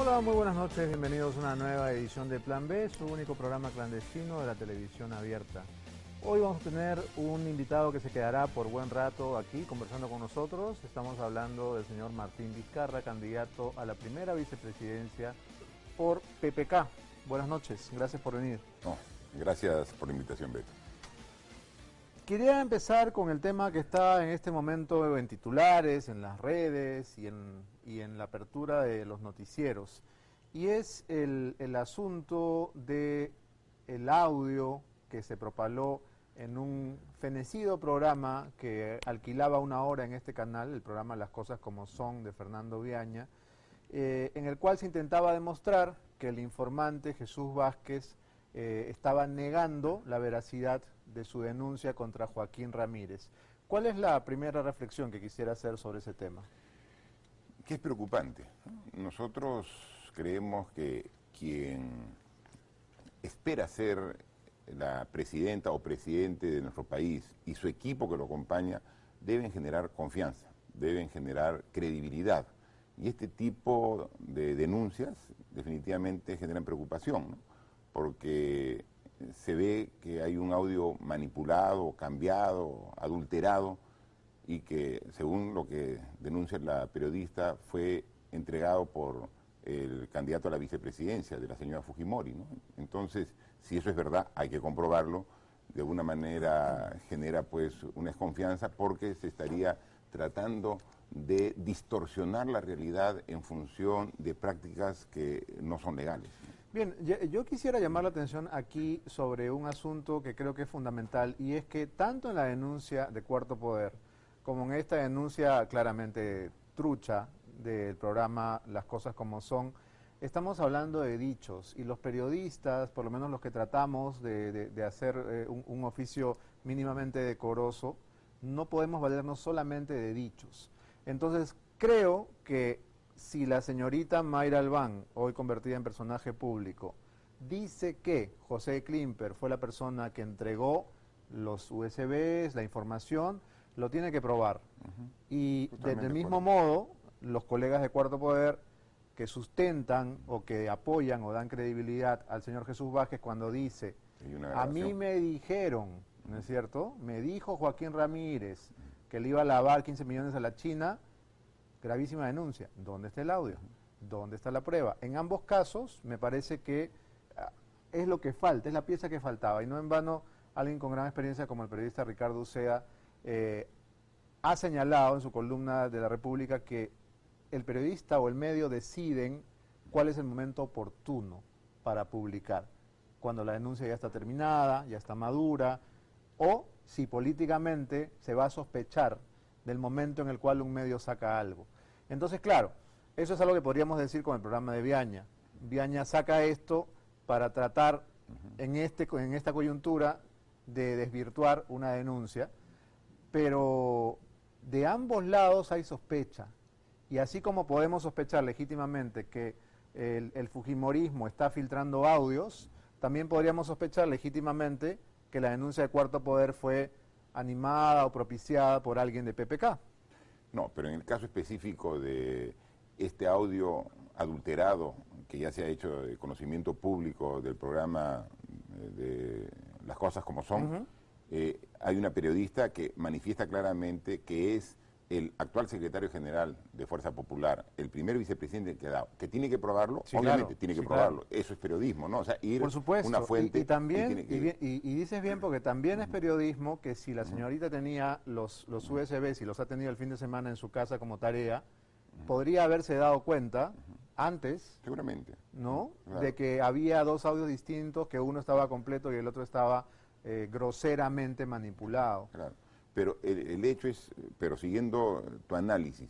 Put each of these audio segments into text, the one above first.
Hola, muy buenas noches, bienvenidos a una nueva edición de Plan B, su único programa clandestino de la televisión abierta. Hoy vamos a tener un invitado que se quedará por buen rato aquí conversando con nosotros. Estamos hablando del señor Martín Vizcarra, candidato a la primera vicepresidencia por PPK. Buenas noches, gracias por venir. No, gracias por la invitación, Beto. Quería empezar con el tema que está en este momento en titulares, en las redes y en la apertura de los noticieros. Y es el asunto del audio que se propaló en un fenecido programa que alquilaba una hora en este canal, el programa Las Cosas Como Son de Fernando Viaña, en el cual se intentaba demostrar que el informante Jesús Vázquez estaba negando la veracidad de su denuncia contra Joaquín Ramírez. ¿Cuál es la primera reflexión que quisiera hacer sobre ese tema? Que es preocupante. Nosotros creemos que quien espera ser la presidenta o presidente de nuestro país y su equipo que lo acompaña deben generar confianza, deben generar credibilidad. Y este tipo de denuncias definitivamente generan preocupación, ¿no? Porque se ve que hay un audio manipulado, cambiado, adulterado y que, según lo que denuncia la periodista, fue entregado por el candidato a la vicepresidencia de la señora Fujimori, ¿no? Entonces, si eso es verdad, hay que comprobarlo. De alguna manera genera pues una desconfianza porque se estaría tratando de distorsionar la realidad en función de prácticas que no son legales. Bien, yo quisiera llamar la atención aquí sobre un asunto que creo que es fundamental, y es que tanto en la denuncia de Cuarto Poder como en esta denuncia claramente trucha del programa Las Cosas Como Son, estamos hablando de dichos, y los periodistas, por lo menos los que tratamos de hacer un oficio mínimamente decoroso, no podemos valernos solamente de dichos. Entonces, creo que si la señorita Mayra Albán, hoy convertida en personaje público, dice que José Klimper fue la persona que entregó los USBs, la información, lo tiene que probar. Y del mismo modo, los colegas de Cuarto Poder que sustentan o que apoyan o dan credibilidad al señor Jesús Vázquez cuando dice, a mí me dijeron, ¿no es cierto? Me dijo Joaquín Ramírez que le iba a lavar 15 millones a la China. Gravísima denuncia. ¿Dónde está el audio? ¿Dónde está la prueba? En ambos casos me parece que es lo que falta, es la pieza que faltaba. Y no en vano, alguien con gran experiencia como el periodista Ricardo Ucea ha señalado en su columna de La República que el periodista o el medio deciden cuál es el momento oportuno para publicar. Cuando la denuncia ya está terminada, ya está madura, o si políticamente se va a sospechar del momento en el cual un medio saca algo. Entonces, claro, eso es algo que podríamos decir con el programa de Viaña. Viaña saca esto para tratar en esta coyuntura de desvirtuar una denuncia, pero de ambos lados hay sospecha. Y así como podemos sospechar legítimamente que el fujimorismo está filtrando audios, también podríamos sospechar legítimamente que la denuncia de Cuarto Poder fue animada o propiciada por alguien de PPK. No, pero en el caso específico de este audio adulterado, que ya se ha hecho de conocimiento público del programa de Las Cosas Como Son, hay una periodista que manifiesta claramente que es el actual secretario general de Fuerza Popular, el primer vicepresidente que ha dado, que tiene que probarlo, sí, obviamente claro, tiene que probarlo, claro. Eso es periodismo, ¿no? O sea, ir por supuesto, una fuente... Y también, y dices bien, porque también es periodismo que si la señorita tenía los USBs y los ha tenido el fin de semana en su casa como tarea, podría haberse dado cuenta antes, seguramente, ¿no? Claro. De que había dos audios distintos, que uno estaba completo y el otro estaba groseramente manipulado. Claro. Pero el hecho es, pero siguiendo tu análisis,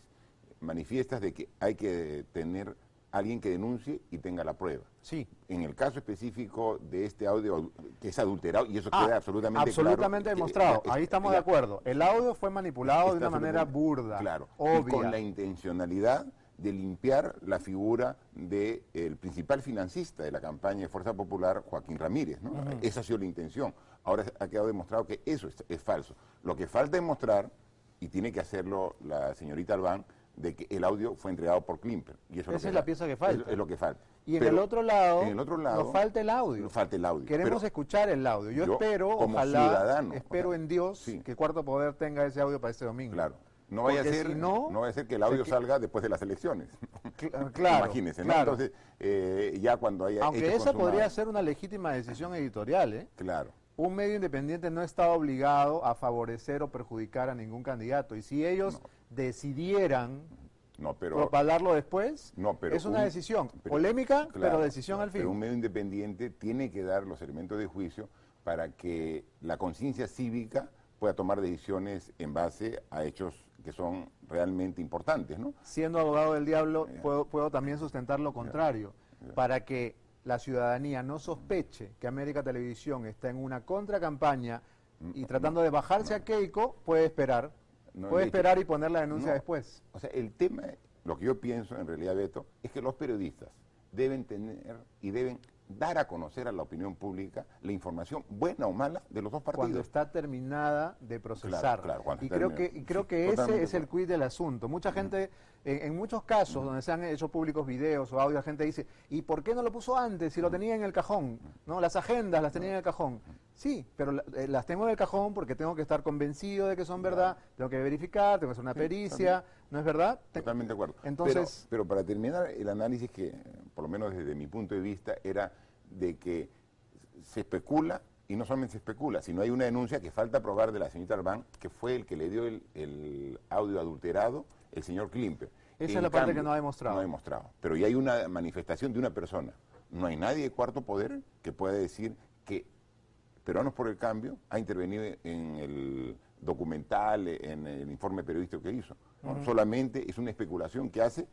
manifiestas de que hay que tener alguien que denuncie y tenga la prueba. Sí. En el caso específico de este audio que es adulterado, y eso queda absolutamente demostrado. Ahí estamos de acuerdo. El audio fue manipulado de una manera burda, claro, obvia. y con la intencionalidad de limpiar la figura del principal financista de la campaña de Fuerza Popular, Joaquín Ramírez, ¿no? Esa ha sido la intención. Ahora ha quedado demostrado que eso es falso. Lo que falta demostrar, y tiene que hacerlo la señorita Albán, de que el audio fue entregado por Klimper. Y eso Esa es la pieza que falta. Es lo que falta. Y Pero en el otro lado nos falta el audio. Nos falta el audio. Queremos escuchar el audio. Yo espero, como ojalá, ciudadano, espero en Dios sí, que Cuarto Poder tenga ese audio para este domingo. Claro. No vaya, si no vaya a ser que el audio salga después de las elecciones. Claro. Imagínense, ¿no? Claro. Entonces, ya cuando haya aunque esa podría ser una legítima decisión editorial, ¿eh? Claro. Un medio independiente no está obligado a favorecer o perjudicar a ningún candidato. Y si ellos decidieran propagarlo después, es una decisión polémica, pero decisión al fin. Pero un medio independiente tiene que dar los elementos de juicio para que la conciencia cívica pueda tomar decisiones en base a hechos que son realmente importantes, ¿no? Siendo abogado del diablo, puedo también sustentar lo contrario, para que la ciudadanía no sospeche que América Televisión está en una contracampaña y tratando de bajarse a Keiko, puede esperar y poner la denuncia después. O sea, el tema, lo que yo pienso en realidad, Beto, es que los periodistas deben tener y deben dar a conocer a la opinión pública la información, buena o mala, de los dos partidos. Cuando está terminada de procesar. Claro, y creo que ese es el quid del asunto. Mucha gente, en muchos casos donde se han hecho públicos videos o audio, la gente dice, ¿y por qué no lo puso antes si lo tenía en el cajón? ¿No? Las agendas las tenía en el cajón. Sí, pero las tengo en el cajón porque tengo que estar convencido de que son verdad, tengo que verificar, tengo que hacer una pericia, ¿no es verdad? Totalmente de acuerdo. Entonces, pero para terminar el análisis que, por lo menos desde mi punto de vista, era de que se especula, y no solamente se especula, sino hay una denuncia que falta probar de la señorita Arbán, que fue el que le dio el audio adulterado, el señor Klimper. Esa es la parte que no ha demostrado. No ha demostrado. Pero ya hay una manifestación de una persona. No hay nadie de Cuarto Poder que pueda decir que Peruanos por el Cambio ha intervenido en el documental, en el informe periodístico que hizo. ¿No? Solamente es una especulación que hace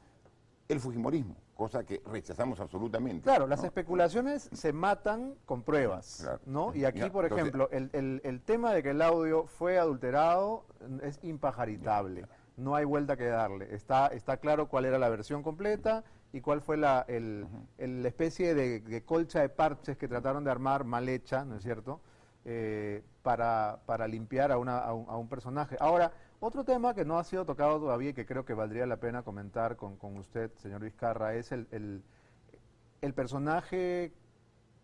el fujimorismo, cosa que rechazamos absolutamente. Claro, las especulaciones se matan con pruebas, ¿no? Y aquí, por ejemplo, el tema de que el audio fue adulterado es impajaritable, no hay vuelta que darle. Está claro cuál era la versión completa y cuál fue la especie de colcha de parches que trataron de armar mal hecha, ¿no es cierto?, para limpiar a un personaje. Ahora, otro tema que no ha sido tocado todavía y que creo que valdría la pena comentar con usted, señor Vizcarra, es el personaje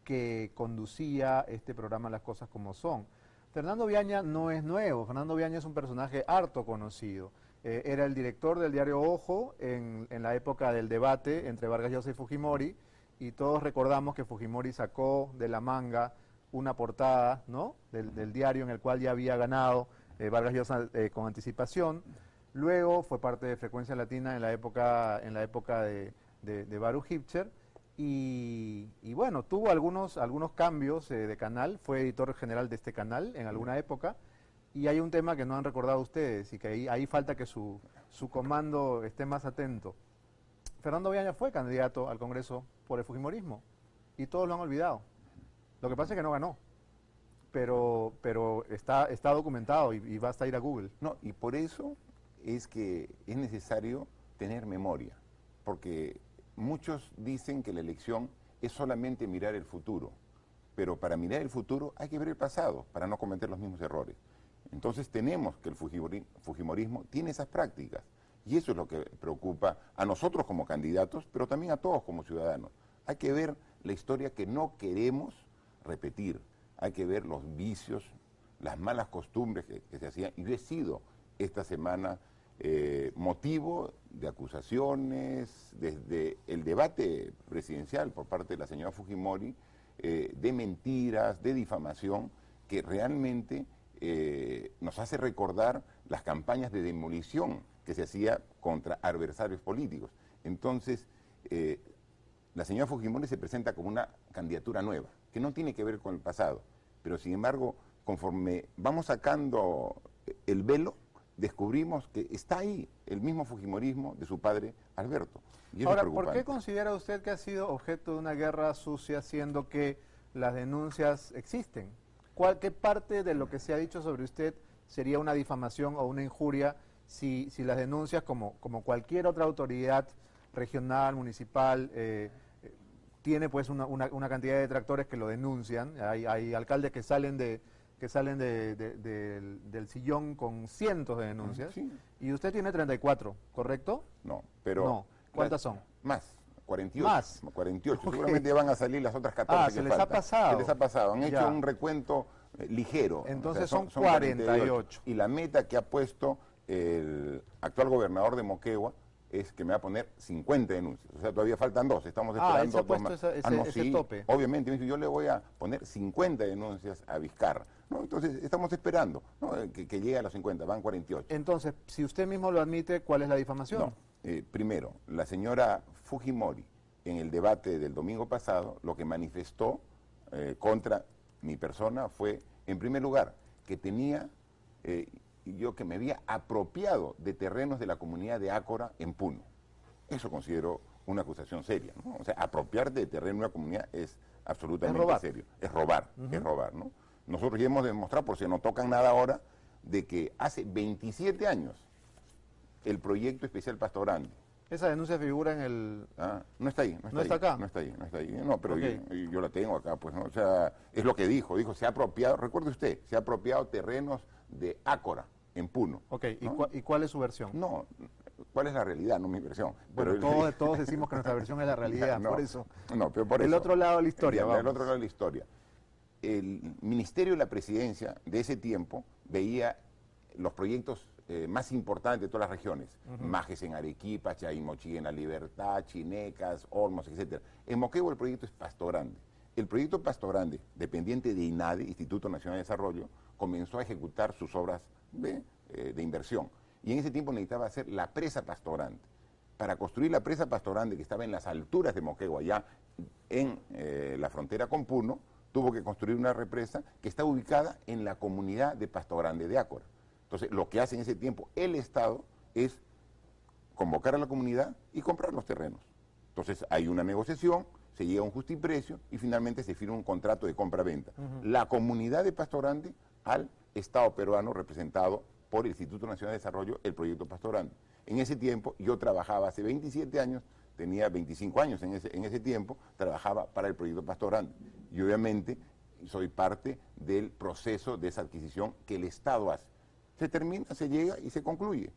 que conducía este programa Las Cosas Como Son. Fernando Viaña no es nuevo, Fernando Viaña es un personaje harto conocido. Era el director del diario Ojo en la época del debate entre Vargas Llosa y Fujimori, y todos recordamos que Fujimori sacó de la manga una portada, ¿no?, del diario en el cual ya había ganado Vargas Llosa con anticipación. Luego fue parte de Frecuencia Latina en la época de Baru Hipcher, y bueno, tuvo algunos cambios de canal, fue editor general de este canal en alguna época, y hay un tema que no han recordado ustedes y que ahí falta que su comando esté más atento. Fernando Viaña fue candidato al Congreso por el fujimorismo y todos lo han olvidado. Lo que pasa es que no ganó, pero está documentado y basta ir a Google. No, y por eso es que es necesario tener memoria, porque muchos dicen que la elección es solamente mirar el futuro, pero para mirar el futuro hay que ver el pasado para no cometer los mismos errores. Entonces tenemos que el fujimorismo tiene esas prácticas, y eso es lo que preocupa a nosotros como candidatos, pero también a todos como ciudadanos. Hay que ver la historia que no queremos repetir, hay que ver los vicios, las malas costumbres que se hacían, y yo he sido esta semana motivo de acusaciones desde el debate presidencial por parte de la señora Fujimori, de mentiras, de difamación, que realmente nos hace recordar las campañas de demolición que se hacía contra adversarios políticos. Entonces, la señora Fujimori se presenta como una candidatura nueva, que no tiene que ver con el pasado, pero sin embargo, conforme vamos sacando el velo, descubrimos que está ahí el mismo fujimorismo de su padre Alberto. Y ahora, ¿por qué considera usted que ha sido objeto de una guerra sucia, siendo que las denuncias existen? ¿Qué parte de lo que se ha dicho sobre usted sería una difamación o una injuria si las denuncias, como cualquier otra autoridad regional, municipal, tiene pues una cantidad de detractores que lo denuncian? Hay alcaldes que salen de que salen del sillón con cientos de denuncias, Sí. y usted tiene 34, ¿correcto? No, pero... No. ¿Cuántas son? Más. 48. Más. 48. Ok. Seguramente ya van a salir las otras 14 que se les faltan. ha pasado. Se les ha pasado. Han Ya. hecho un recuento ligero. Entonces son 48. Y la meta que ha puesto el actual gobernador de Moquegua es que me va a poner 50 denuncias. O sea, todavía faltan 2. Estamos esperando él se ha 2 puesto más. ese Sí, tope. obviamente, me dice, yo le voy a poner 50 denuncias a Vizcarra. ¿No? Entonces, estamos esperando, ¿no? que llegue a los 50, van 48. Entonces, si usted mismo lo admite, ¿cuál es la difamación? No. Primero, la señora Fujimori, en el debate del domingo pasado, lo que manifestó contra mi persona fue, en primer lugar, que tenía, yo que me había apropiado de terrenos de la comunidad de Ácora en Puno. Eso considero una acusación seria, ¿no? O sea, apropiarte de terreno de una comunidad es absolutamente serio. Es robar, es robar, ¿no? Nosotros ya hemos demostrado, por si no tocan nada ahora, de que hace 27 años el proyecto especial Pastorandi. Esa denuncia figura en el... No está ahí, ¿No está acá? No está ahí, no está ahí. No, pero Okay. yo la tengo acá, pues, ¿no? O sea, es lo que dijo, se ha apropiado, recuerde usted, se ha apropiado terrenos de Ácora, en Puno. Ok, ¿no? ¿y cuál es su versión? No, ¿cuál es la realidad? No mi versión. Bueno, Pero todos decimos que nuestra versión es la realidad, no, por eso. No, pero por El eso. otro lado de la historia, El vamos. otro lado de la historia. El Ministerio de la Presidencia de ese tiempo veía los proyectos más importantes de todas las regiones. Majes en Arequipa, Chaymochí en La Libertad, Chinecas, Olmos, etc. En Moquegua el proyecto es Pasto Grande. El proyecto Pasto Grande, dependiente de INADE, Instituto Nacional de Desarrollo, comenzó a ejecutar sus obras de inversión. Y en ese tiempo necesitaba hacer la presa Pasto Grande. Para construir la presa Pasto Grande, que estaba en las alturas de Moquegua, ya en la frontera con Puno, tuvo que construir una represa que está ubicada en la comunidad de Pasto Grande de Ácora. Entonces, lo que hace en ese tiempo el Estado es convocar a la comunidad y comprar los terrenos. Entonces, hay una negociación, se llega a un justiprecio y finalmente se firma un contrato de compra-venta. La comunidad de Pasto Grande al Estado peruano representado por el Instituto Nacional de Desarrollo, el proyecto Pasto Grande. En ese tiempo, yo trabajaba hace 27 años, tenía 25 años en ese tiempo, trabajaba para el proyecto Pasto Grande. Y obviamente soy parte del proceso de esa adquisición que el Estado hace. Se termina, se llega y se concluye.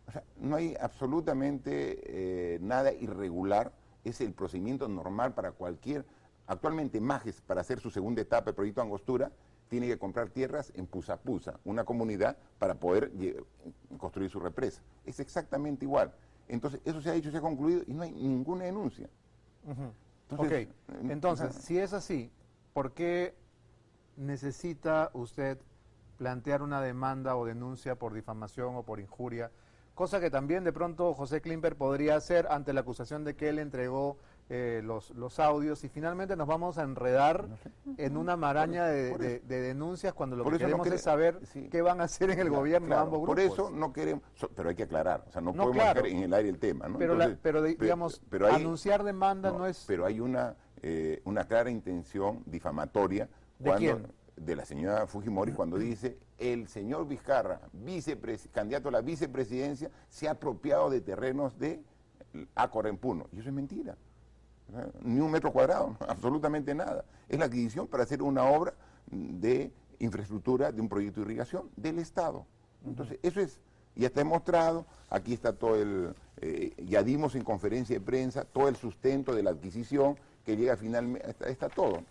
O sea, no hay absolutamente nada irregular, es el procedimiento normal para cualquier... Actualmente Majes, para hacer su segunda etapa del proyecto Angostura, tiene que comprar tierras en Pusapusa, una comunidad, para poder construir su represa. Es exactamente igual. Entonces, eso se ha hecho, se ha concluido y no hay ninguna denuncia. Entonces, Entonces, si es así, ¿por qué necesita usted plantear una demanda o denuncia por difamación o por injuria? Cosa que también de pronto José Klimper podría hacer ante la acusación de que él entregó los audios, y finalmente nos vamos a enredar en una maraña de denuncias cuando lo que queremos es saber qué van a hacer en el gobierno ambos grupos. Por eso no queremos, pero hay que aclarar, o sea, no podemos claro, dejar en el aire el tema, ¿no? Pero, Entonces, digamos, pero ahí, anunciar demanda no es... Pero hay una clara intención difamatoria de la señora Fujimori cuando dice el señor Vizcarra, candidato a la vicepresidencia, se ha apropiado de terrenos de Ácora en Puno. Y eso es mentira. Ni un metro cuadrado, absolutamente nada. Es la adquisición para hacer una obra de infraestructura de un proyecto de irrigación del Estado. Entonces, eso es, ya está demostrado, aquí está todo ya dimos en conferencia de prensa todo el sustento de la adquisición que llega finalmente, está todo,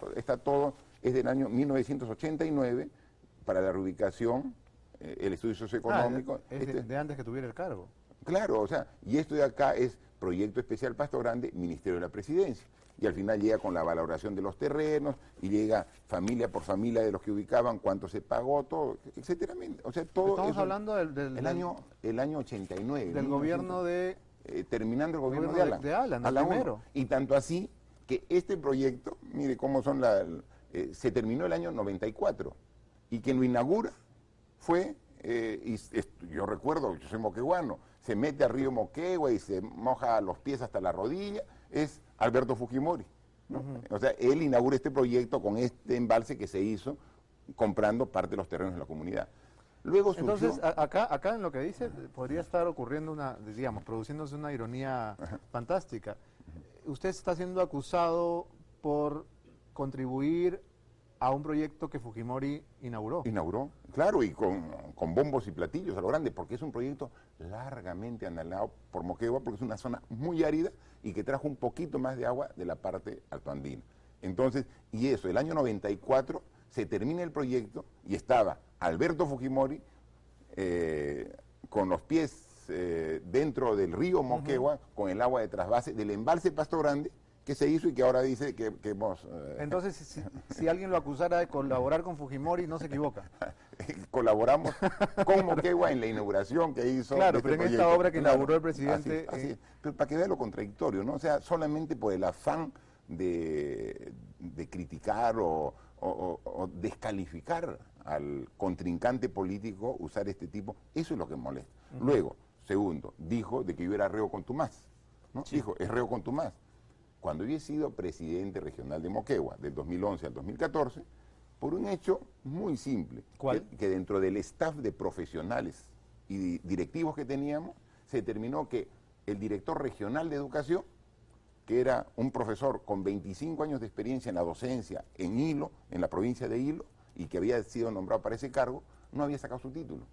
es del año 1989 para la reubicación, el estudio socioeconómico. Es de antes que tuviera el cargo. Claro, o sea, y esto de acá es Proyecto Especial Pasto Grande, Ministerio de la Presidencia. Y al final llega con la valoración de los terrenos, y llega familia por familia de los que ubicaban, cuánto se pagó, todo, etcétera. O sea, todo Estamos eso, hablando del año 89. Del gobierno de... terminando el gobierno de Alan, el primero. Y tanto así que este proyecto, mire cómo son se terminó el año 94, y quien lo inaugura fue, yo recuerdo, yo soy moqueguano, se mete al río Moquegua y se moja los pies hasta la rodilla, es Alberto Fujimori, ¿no? O sea, él inaugura este proyecto con este embalse que se hizo comprando parte de los terrenos de la comunidad. Luego surgió... Entonces, acá en lo que dice, podría estar ocurriendo produciéndose una ironía fantástica. Usted está siendo acusado por contribuir a un proyecto que Fujimori inauguró. Inauguró, claro, y con bombos y platillos a lo grande, porque es un proyecto largamente anhelado por Moquegua, porque es una zona muy árida y que trajo un poquito más de agua de la parte altoandina. Entonces, y eso, el año 94 se termina el proyecto y estaba Alberto Fujimori con los pies dentro del río Moquegua, con el agua de trasvase del embalse Pasto Grande, que se hizo y que ahora dice que hemos... Entonces, si alguien lo acusara de colaborar con Fujimori, no se equivoca. Colaboramos con Moquegua en la inauguración que hizo. Claro, de pero este en esta proyecto. obra que Claro, inauguró el presidente... Así es. Pero para que vea lo contradictorio, ¿no? O sea, solamente por el afán de criticar o descalificar al contrincante político, usar este tipo, eso es lo que molesta. Luego, segundo, dijo de que yo era reo contumaz, ¿no? Sí. Dijo, es reo contumaz. Cuando yo he sido presidente regional de Moquegua, del 2011 al 2014, por un hecho muy simple. ¿Cuál? Que dentro del staff de profesionales y directivos que teníamos, se determinó que el director regional de educación, que era un profesor con 25 años de experiencia en la docencia en Hilo, en la provincia de Hilo, y que había sido nombrado para ese cargo, no había sacado su título.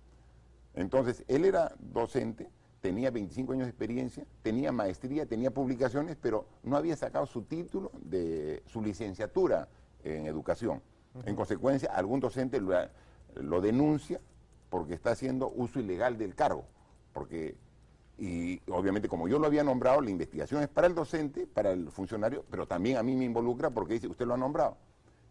Entonces, él era docente, tenía 25 años de experiencia, tenía maestría, tenía publicaciones, pero no había sacado su título de su licenciatura en educación. En consecuencia, algún docente lo denuncia porque está haciendo uso ilegal del cargo. Y obviamente, como yo lo había nombrado, la investigación es para el docente, para el funcionario, pero también a mí me involucra porque dice, usted lo ha nombrado.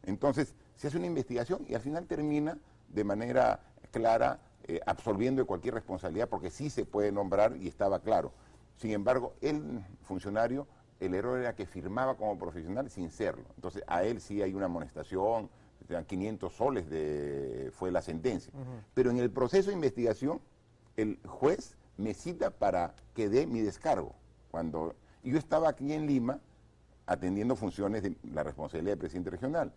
Entonces, se hace una investigación y al final termina de manera clara absolviendo de cualquier responsabilidad, porque sí se puede nombrar y estaba claro. Sin embargo, el funcionario, el error era que firmaba como profesional sin serlo. Entonces, a él sí hay una amonestación, 500 soles fue la sentencia. Pero en el proceso de investigación, el juez me cita para que dé mi descargo. Y yo estaba aquí en Lima atendiendo funciones de la responsabilidad del presidente regional.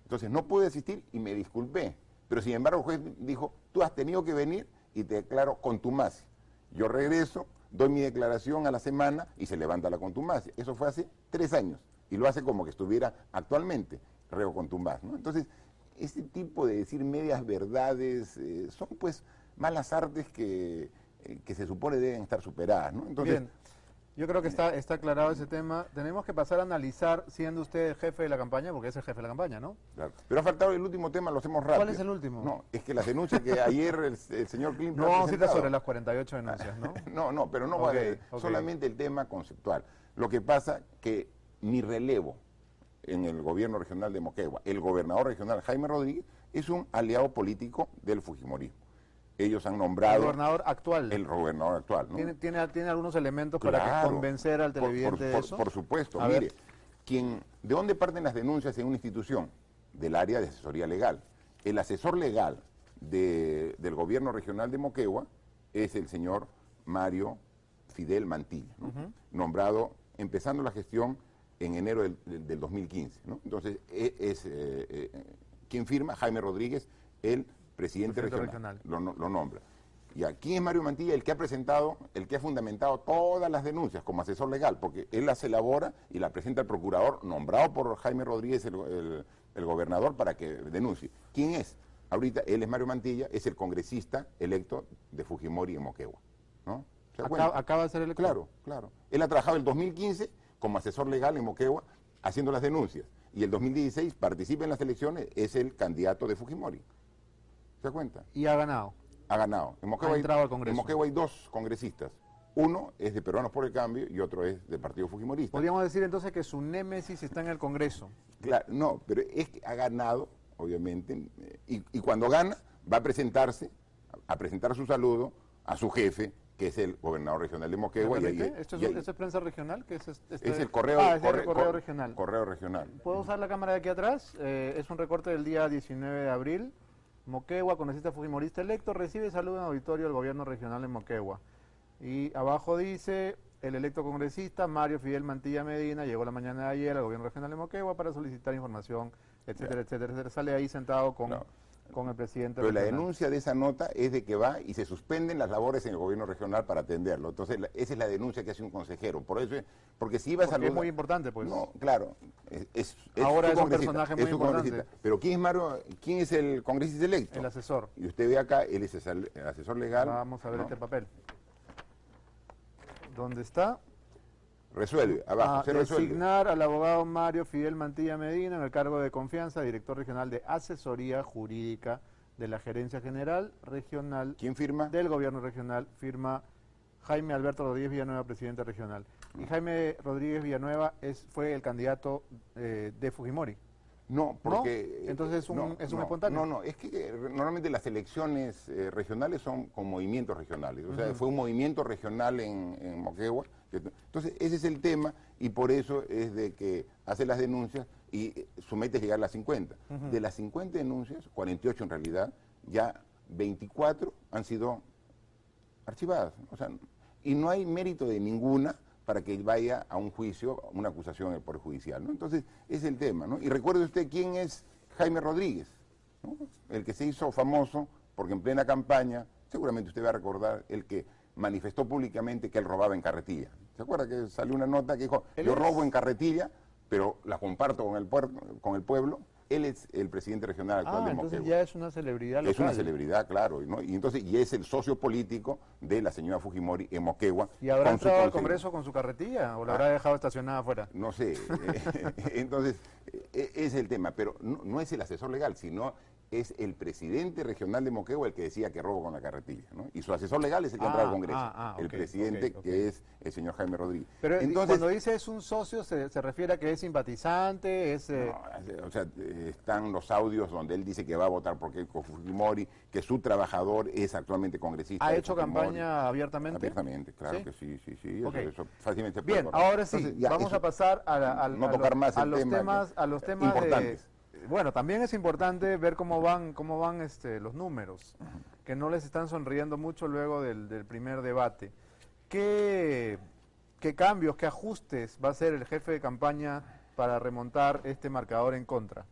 Entonces, no pude asistir y me disculpé. Pero sin embargo el juez dijo, tú has tenido que venir y te declaro contumacia. Yo regreso, doy mi declaración a la semana y se levanta la contumacia. Eso fue hace 3 años y lo hace como que estuviera actualmente reo contumaz, ¿no? Entonces, este tipo de decir medias verdades son pues malas artes que se supone deben estar superadas, ¿no? Entonces, bien, yo creo que está aclarado ese tema. Tenemos que pasar a analizar, siendo usted el jefe de la campaña, porque es el jefe de la campaña, ¿no? claro. Pero ha faltado el último tema, lo hacemos rápido. ¿Cuál es el último? No, es que las denuncias que ayer el señor Klim No vamos a citar sobre las 48 denuncias, ¿no? No, pero no Ok, vale, ok. solamente el tema conceptual. Lo que pasa que mi relevo en el gobierno regional de Moquegua, el gobernador regional Jaime Rodríguez, es un aliado político del fujimorismo. Ellos han nombrado... El gobernador actual. El gobernador actual, ¿no? ¿Tiene algunos elementos para Claro, convencer al televidente de eso? Por supuesto. A Mire, ver. ¿de dónde parten las denuncias en una institución? Del área de asesoría legal. El asesor legal del gobierno regional de Moquegua es el señor Mario Fidel Mantilla, ¿no? Nombrado, empezando la gestión en enero del 2015, ¿no? Entonces, ¿quién firma? Jaime Rodríguez, el presidente regional. Lo nombra. Y aquí es Mario Mantilla el que ha presentado, el que ha fundamentado todas las denuncias como asesor legal, porque él las elabora y la presenta al procurador nombrado por Jaime Rodríguez, el gobernador, para que denuncie. ¿Quién es? Ahorita él es Mario Mantilla, es el congresista electo de Fujimori en Moquegua, ¿no? Acaba de ser electo. Claro, claro. Él ha trabajado el 2015 como asesor legal en Moquegua haciendo las denuncias. Y el 2016 participa en las elecciones, es el candidato de Fujimori. ¿Se da cuenta? Y ha ganado. Ha ganado. En Moquegua, Ha entrado al Congreso. En Moquegua hay 2 congresistas. Uno es de Peruanos por el Cambio y otro es del Partido Fujimorista. Podríamos decir entonces que su némesis está en el Congreso. Claro, no, pero es que ha ganado, obviamente, y cuando gana va a presentarse, a presentar su saludo a su jefe, que es el gobernador regional de Moquegua. ¿Esto es prensa regional? ¿Qué es es el correo, es el correo regional. Correo regional. ¿Puedo usar la cámara de aquí atrás? Es un recorte del día 19 de abril. Moquegua, congresista fujimorista electo, recibe saludo en auditorio del gobierno regional en Moquegua. Y abajo dice, el electo congresista Mario Fidel Mantilla Medina llegó la mañana de ayer al gobierno regional de Moquegua para solicitar información, etcétera, etcétera, etcétera. Sale ahí sentado con con el presidente Pero la regional. denuncia de esa nota es de que va y se suspenden las labores en el gobierno regional para atenderlo. Entonces, esa es la denuncia que hace un consejero. Por eso, porque si iba a Porque saludar... es muy importante, pues. No, claro. Ahora su es un congresista, personaje muy es su importante. congresista. Pero ¿quién es el congresista electo? El asesor. Y usted ve acá, él es el asesor legal. Vamos a ver ¿no? este papel. ¿Dónde está? Resuelve, abajo, se resuelve. Designar al abogado Mario Fidel Mantilla Medina en el cargo de confianza, director regional de asesoría jurídica de la Gerencia General Regional ¿Quién firma? del Gobierno Regional. Firma Jaime Alberto Rodríguez Villanueva, presidente regional. Y Jaime Rodríguez Villanueva fue el candidato de Fujimori. No, porque... Entonces es un espontáneo. No, es que normalmente las elecciones regionales son con movimientos regionales. O sea, fue un movimiento regional en Moquegua. Entonces, ese es el tema y por eso es de que hace las denuncias y su meta es llegar a las 50. De las 50 denuncias, 48 en realidad, ya 24 han sido archivadas. O sea, y no hay mérito de ninguna para que vaya a un juicio, una acusación en el Poder Judicial, ¿no? Entonces, ese es el tema, ¿no? Y recuerde usted quién es Jaime Rodríguez, ¿no? El que se hizo famoso porque en plena campaña, seguramente usted va a recordar, el que manifestó públicamente que él robaba en carretilla. ¿Se acuerda que salió una nota que dijo, yo robo en carretilla, pero la comparto con el pueblo? Él es el presidente regional actual de Entonces Moquegua. ya es una celebridad local. Es una celebridad, claro, ¿no? Y es el socio político de la señora Fujimori en Moquegua. ¿Y habrá con su entrado al consejo. Congreso con su carretilla o la habrá dejado estacionada afuera? No sé. Entonces, ese es el tema. Pero no es el asesor legal, sino es el presidente regional de Moquegua el que decía que robo con la carretilla, ¿no? Y su asesor legal es el que entra al Congreso, el presidente que es el señor Jaime Rodríguez. Pero entonces, cuando dice es un socio, ¿se refiere a que es simpatizante? No, o sea, están los audios donde él dice que va a votar por Keiko Fujimori, que su trabajador es actualmente congresista. ¿Ha de hecho Fujimori. campaña abiertamente? Abiertamente, claro ¿Sí? que sí. Okay. Eso fácilmente se puede Bien, correr. ahora sí, Entonces, ya, vamos a pasar a los temas importantes. Bueno, también es importante ver cómo van los números, que no les están sonriendo mucho luego del primer debate. ¿Qué cambios, qué ajustes va a hacer el jefe de campaña para remontar este marcador en contra?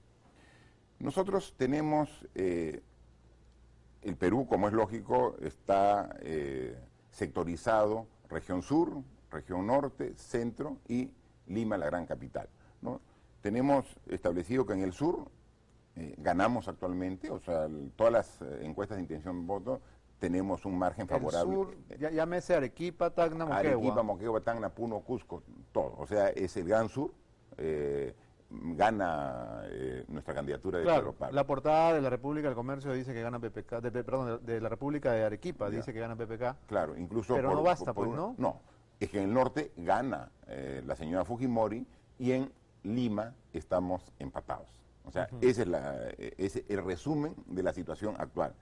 Nosotros tenemos, el Perú, como es lógico, está sectorizado, región sur, región norte, centro y Lima, la gran capital, ¿no? Tenemos establecido que en el sur ganamos actualmente, o sea, todas las encuestas de intención de voto tenemos un margen favorable. El sur, llámese Arequipa, Tacna, Moquegua. Arequipa, Moquegua, Tacna, Puno, Cusco, todo. O sea, es el gran sur. Gana nuestra candidatura de Pedro Pablo. La portada de la República del Comercio dice que gana PPK, de la República de Arequipa dice que gana PPK. Claro, incluso... Pero no basta, pues, ¿no? No, es que en el norte gana la señora Fujimori y en Lima estamos empatados. O sea, ese es el resumen de la situación actual.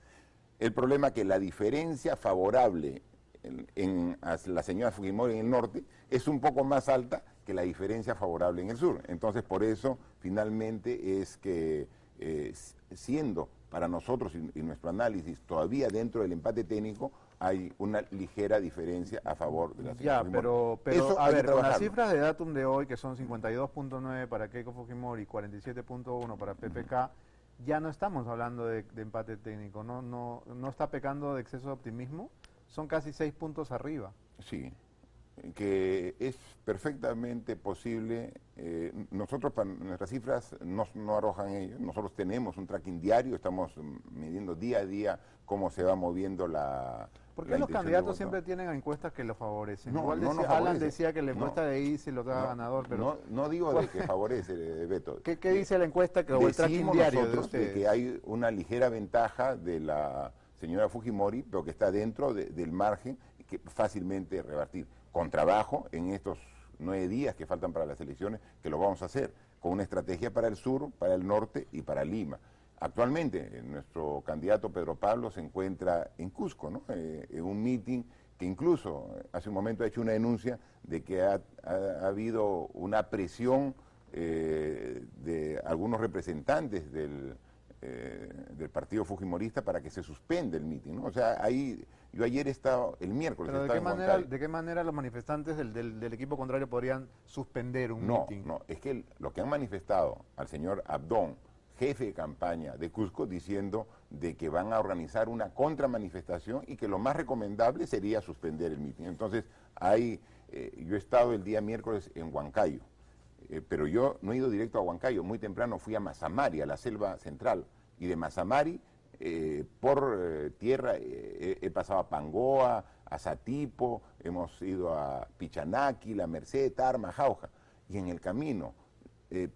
El problema es que la diferencia favorable a la señora Fujimori en el norte es un poco más alta que la diferencia favorable en el sur. Entonces, por eso, finalmente, es que siendo para nosotros y nuestro análisis todavía dentro del empate técnico, hay una ligera diferencia a favor de la señora Fujimori. Pero a ver, con las cifras de Datum de hoy, que son 52.9 para Keiko Fujimori y 47.1 para PPK, ya no estamos hablando de empate técnico, ¿no está pecando de exceso de optimismo? Son casi 6 puntos arriba. Sí, que es perfectamente posible. Nosotros, nuestras cifras no arrojan ello. Nosotros tenemos un tracking diario, estamos midiendo día a día cómo se va moviendo la... ¿Por qué los candidatos siempre tienen encuestas que lo favorecen? Igual Alan decía que la encuesta de ICE lo da ganador, pero... No digo de que favorece, Beto. ¿Qué dice la encuesta o el tracking diario de ustedes? Que hay una ligera ventaja de la señora Fujimori, pero que está dentro del margen que fácilmente revertir. Con trabajo en estos 9 días que faltan para las elecciones, que lo vamos a hacer, con una estrategia para el sur, para el norte y para Lima. Actualmente, nuestro candidato Pedro Pablo se encuentra en Cusco, ¿no? En un meeting que incluso hace un momento ha hecho una denuncia de que ha habido una presión de algunos representantes del partido fujimorista para que se suspenda el meeting, ¿no? O sea, ahí yo ayer estaba, el miércoles... ¿Pero de qué manera los manifestantes del equipo contrario podrían suspender un meeting? No, es que lo que han manifestado al señor Abdón, jefe de campaña de Cusco diciendo de que van a organizar una contramanifestación y que lo más recomendable sería suspender el mitin. Entonces, yo he estado el día miércoles en Huancayo, pero yo no he ido directo a Huancayo, muy temprano fui a Mazamari, a la selva central, y de Mazamari por tierra he pasado a Pangoa, a Satipo, hemos ido a Pichanaki, La Merced, Tarma, Jauja, y en el camino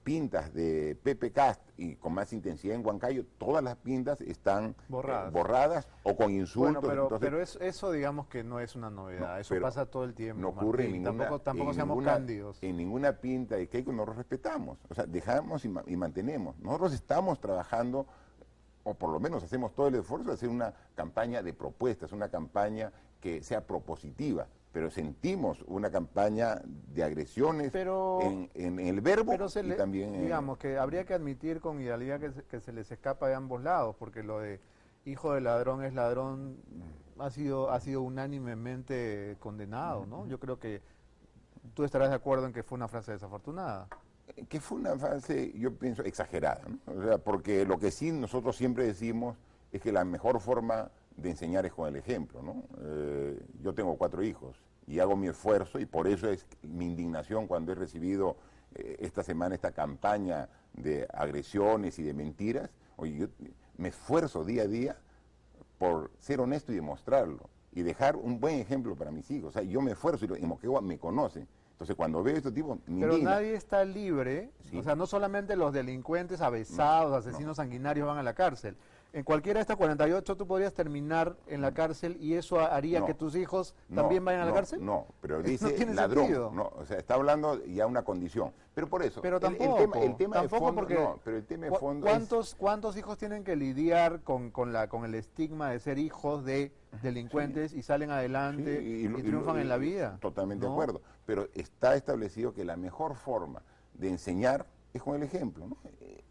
pintas de Pepe Cast y con más intensidad en Huancayo, todas las pintas están borradas o con insultos. Bueno, pero eso digamos que no es una novedad, eso pasa todo el tiempo. No ocurre Martín, en ninguna, tampoco seamos cándidos. En ninguna pinta de Keiko nosotros respetamos, o sea, dejamos y mantenemos. Nosotros estamos trabajando, o por lo menos hacemos todo el esfuerzo de hacer una campaña de propuestas, una campaña que sea propositiva, pero sentimos una campaña de agresiones en el verbo y también digamos que habría que admitir con hidalguía que se les escapa de ambos lados, porque lo de hijo de ladrón es ladrón ha sido unánimemente condenado, ¿no? Yo creo que tú estarás de acuerdo en que fue una frase desafortunada. Que fue una frase, yo pienso, exagerada, ¿no? O sea, porque lo que sí nosotros siempre decimos es que la mejor forma de enseñar es con el ejemplo, ¿no? Yo tengo 4 hijos y hago mi esfuerzo, y por eso es mi indignación cuando he recibido esta semana esta campaña de agresiones y de mentiras. Oye, yo me esfuerzo día a día por ser honesto y demostrarlo y dejar un buen ejemplo para mis hijos. O sea, yo me esfuerzo y Moquegua me conoce. Entonces, cuando veo este tipo, me Pero indigna. nadie está libre, ¿sí? O sea, no solamente los delincuentes avesados, asesinos sanguinarios van a la cárcel. En cualquiera de estas 48 tú podrías terminar en la cárcel y eso haría que tus hijos también vayan a la cárcel. No, pero dice no tiene ladrón. Sentido. No, o sea, está hablando ya una condición. Pero por eso, pero tampoco, el tema de fondo, porque pero el tema de fondo ¿cuántos hijos tienen que lidiar con el estigma de ser hijos de delincuentes y salen adelante y triunfan en la vida? Totalmente de acuerdo. Pero está establecido que la mejor forma de enseñar es con el ejemplo, ¿no?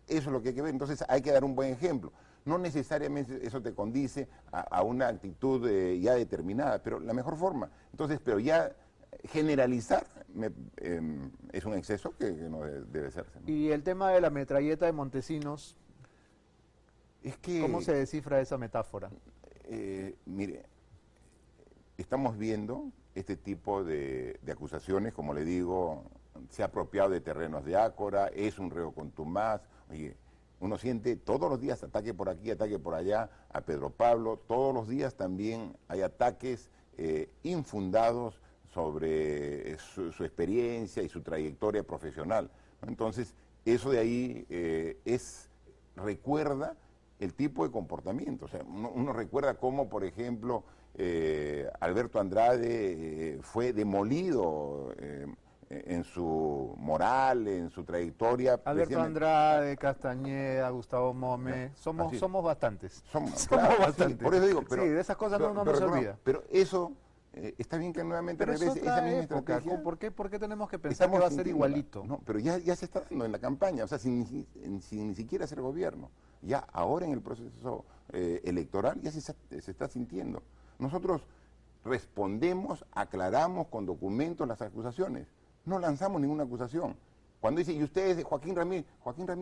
Eso es lo que hay que ver. Entonces hay que dar un buen ejemplo. No necesariamente eso te condice a una actitud ya determinada, pero la mejor forma. Entonces, pero ya generalizar es un exceso que no debe hacerse, ¿no? Y el tema de la metralleta de Montesinos, es que, ¿cómo se descifra esa metáfora? Mire, estamos viendo este tipo de acusaciones, como le digo, se ha apropiado de terrenos de Ácora, es un reo contumaz. Oye, uno siente todos los días ataque por aquí, ataque por allá a Pedro Pablo, todos los días también hay ataques infundados sobre su experiencia y su trayectoria profesional, ¿no? Entonces, eso de ahí recuerda el tipo de comportamiento. O sea, uno recuerda cómo, por ejemplo, Alberto Andrade fue demolido en su moral, en su trayectoria. Alberto Andrade, Castañeda, Gustavo Mome, somos bastantes. Somos bastantes. Sí, por eso digo, sí, de esas cosas no se olvida. Pero eso está bien que nuevamente regrese esa misma estrategia. ¿Por qué tenemos que pensar que va a ser igualito? No, pero ya se está dando en la campaña, o sea, sin ni siquiera ser gobierno. Ya ahora en el proceso electoral ya se está sintiendo. Nosotros respondemos, aclaramos con documentos las acusaciones. No lanzamos ninguna acusación. Cuando dice, y ustedes, Joaquín Ramírez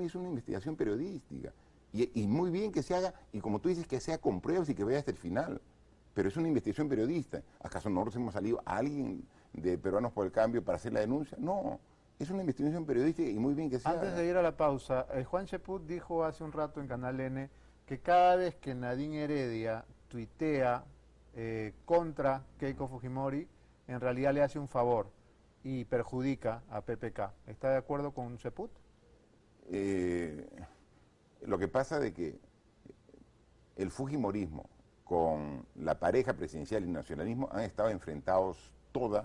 es una investigación periodística. Y muy bien que se haga, y como tú dices, que sea con pruebas y que vaya hasta el final. Pero es una investigación periodista. ¿Acaso nosotros hemos salido a alguien de Peruanos por el Cambio para hacer la denuncia? No, es una investigación periodística y muy bien que se haga. Antes de ir a la pausa, Juan Cheput dijo hace un rato en Canal N que cada vez que Nadine Heredia tuitea contra Keiko Fujimori, en realidad le hace un favor y perjudica a PPK. ¿Está de acuerdo con Cheput? Lo que pasa de que el fujimorismo con la pareja presidencial y nacionalismo han estado enfrentados todos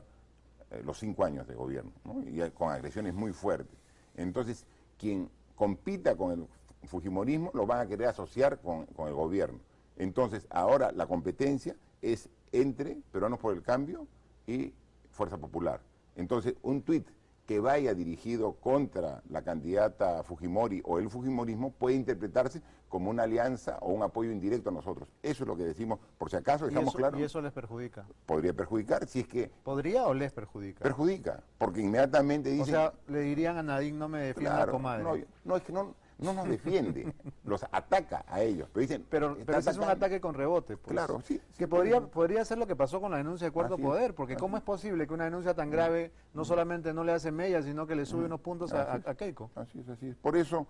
los 5 años de gobierno, ¿no? Y con agresiones muy fuertes. Entonces, quien compita con el fujimorismo lo van a querer asociar con el gobierno. Entonces, ahora la competencia es entre Peruanos por el Cambio y Fuerza Popular. Entonces, un tuit que vaya dirigido contra la candidata Fujimori o el fujimorismo puede interpretarse como una alianza o un apoyo indirecto a nosotros. Eso es lo que decimos, por si acaso, dejamos claro. ¿Y eso les perjudica? Podría perjudicar si es que... ¿Podría o les perjudica? Perjudica, porque inmediatamente dicen... O sea, le dirían a Nadine, no me defienda, claro, comadre. No, es que no no nos defiende, los ataca a ellos. Pero dicen, Pero ese es un ataque con rebote, pues. Claro, sí. Que podría ser lo que pasó con la denuncia de Cuarto Poder, porque ¿cómo es posible que una denuncia tan grave no solamente no le hace mella, sino que le sube unos puntos a Keiko? Así es. Por eso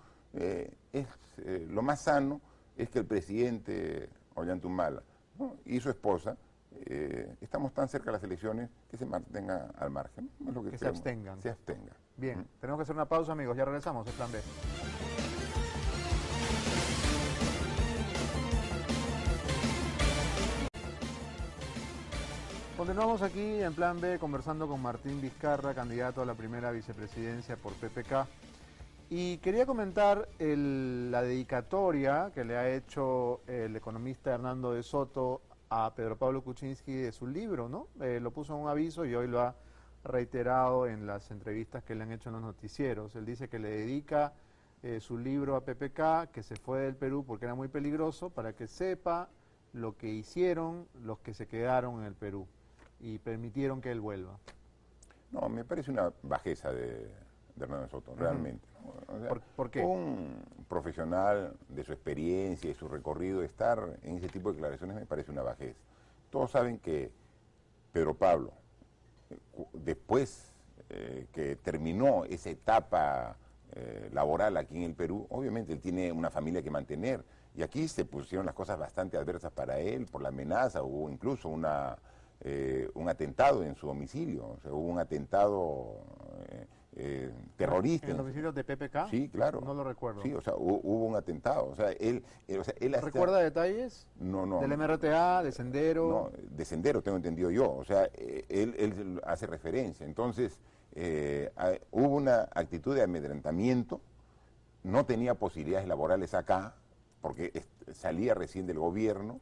lo más sano es que el presidente Ollantaytamala, ¿no?, y su esposa, estamos tan cerca de las elecciones, que se mantenga al margen. ¿No? Es lo que se abstengan. Se abstengan. Bien, tenemos que hacer una pausa, amigos. Ya regresamos, es Plan B. Continuamos aquí en Plan B conversando con Martín Vizcarra, candidato a la primera vicepresidencia por PPK. Y quería comentar la dedicatoria que le ha hecho el economista Hernando de Soto a Pedro Pablo Kuczynski de su libro, ¿no? Lo puso en un aviso y hoy lo ha reiterado en las entrevistas que le han hecho en los noticieros. Él dice que le dedica su libro a PPK, que se fue del Perú porque era muy peligroso, para que sepa lo que hicieron los que se quedaron en el Perú y permitieron que él vuelva. No, me parece una bajeza de Hernando de Soto, realmente. O sea, ¿Por qué? Un profesional de su experiencia y su recorrido, estar en ese tipo de declaraciones me parece una bajeza. Todos saben que Pedro Pablo, después que terminó esa etapa laboral aquí en el Perú, obviamente él tiene una familia que mantener, y aquí se pusieron las cosas bastante adversas para él por la amenaza. Hubo incluso un atentado en su domicilio, o sea, hubo un atentado terrorista. ¿En el domicilio de PPK? Sí, claro. No lo recuerdo. Sí, o sea, hubo un atentado. O sea, él ¿Recuerda detalles? No. ¿Del MRTA, de Sendero? No, de Sendero tengo entendido yo. O sea, él hace referencia. Entonces, hubo una actitud de amedrentamiento, no tenía posibilidades laborales acá, porque salía recién del gobierno.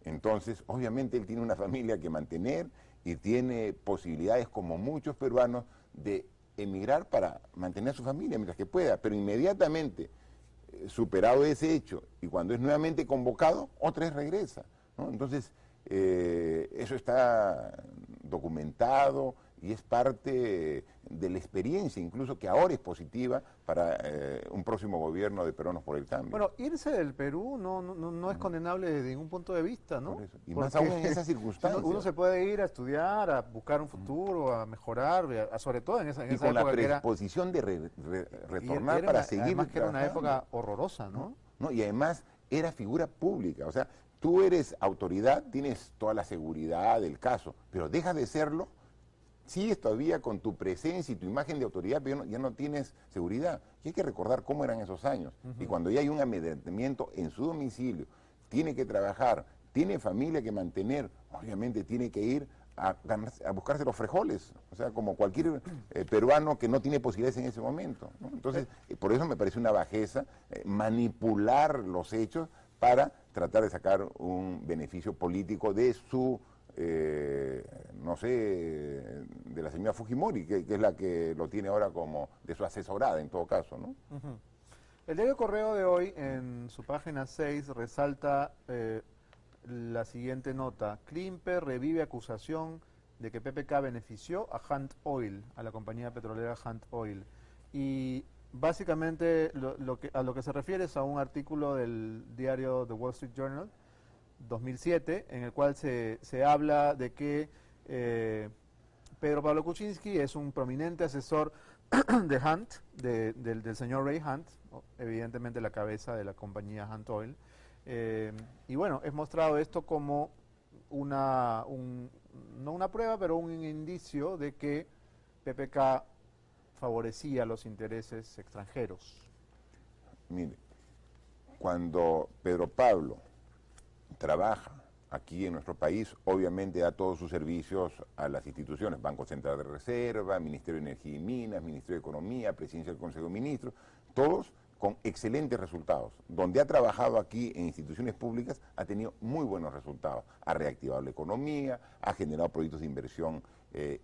Entonces, obviamente él tiene una familia que mantener y tiene posibilidades, como muchos peruanos, de emigrar para mantener a su familia mientras que pueda, pero inmediatamente superado ese hecho y cuando es nuevamente convocado, otra vez regresa, ¿no? Entonces, eso está documentado y es parte de la experiencia, incluso que ahora es positiva para un próximo gobierno de Peruanos por el Cambio. Bueno, irse del Perú no es condenable desde ningún punto de vista, ¿no? Por eso. Y más aún en esas circunstancias. Uno se puede ir a estudiar, a buscar un futuro, a mejorar, sobre todo en esa y con época la predisposición de retornar para seguir. Además que era una época horrorosa, ¿no? No, y además era figura pública, o sea, tú eres autoridad, tienes toda la seguridad del caso, pero dejas de serlo, sigues todavía con tu presencia y tu imagen de autoridad, pero ya no tienes seguridad. Y hay que recordar cómo eran esos años. Y cuando ya hay un amedrentamiento en su domicilio, tiene que trabajar, tiene familia que mantener, obviamente tiene que ir a buscarse los frijoles, o sea, como cualquier peruano que no tiene posibilidades en ese momento, ¿no? Entonces, por eso me parece una bajeza manipular los hechos para tratar de sacar un beneficio político de su, no sé, de la señora Fujimori, que es la que lo tiene ahora como de su asesorada en todo caso, ¿no? El diario Correo de hoy, en su página 6, resalta la siguiente nota: Klimper revive acusación de que PPK benefició a Hunt Oil, a la compañía petrolera Hunt Oil. Y básicamente a lo que se refiere es a un artículo del diario The Wall Street Journal 2007, en el cual se habla de que Pedro Pablo Kuczynski es un prominente asesor de Hunt, del señor Ray Hunt, evidentemente la cabeza de la compañía Hunt Oil. Y bueno, es mostrado esto como no una prueba, pero un indicio de que PPK favorecía los intereses extranjeros. Mire, cuando Pedro Pablo trabaja aquí en nuestro país, obviamente da todos sus servicios a las instituciones, Banco Central de Reserva, Ministerio de Energía y Minas, Ministerio de Economía, Presidencia del Consejo de Ministros, todos con excelentes resultados. Donde ha trabajado aquí en instituciones públicas ha tenido muy buenos resultados. Ha reactivado la economía, ha generado proyectos de inversión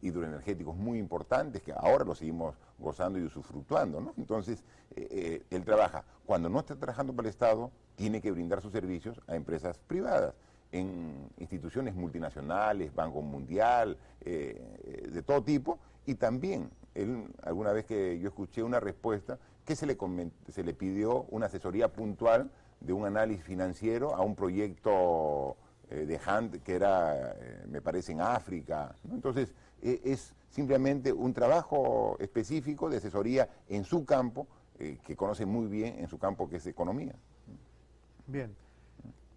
hidroenergéticos muy importantes que ahora los seguimos gozando y usufructuando, ¿no? Entonces, él trabaja. Cuando no está trabajando para el Estado, tiene que brindar sus servicios a empresas privadas, en instituciones multinacionales, Banco Mundial, de todo tipo, y también, él, alguna vez que yo escuché una respuesta ¿Qué se le pidió? Una asesoría puntual de un análisis financiero a un proyecto de Hunt que era, me parece, en África, ¿no? Entonces, es simplemente un trabajo específico de asesoría en su campo, que conoce muy bien en su campo, que es economía. Bien.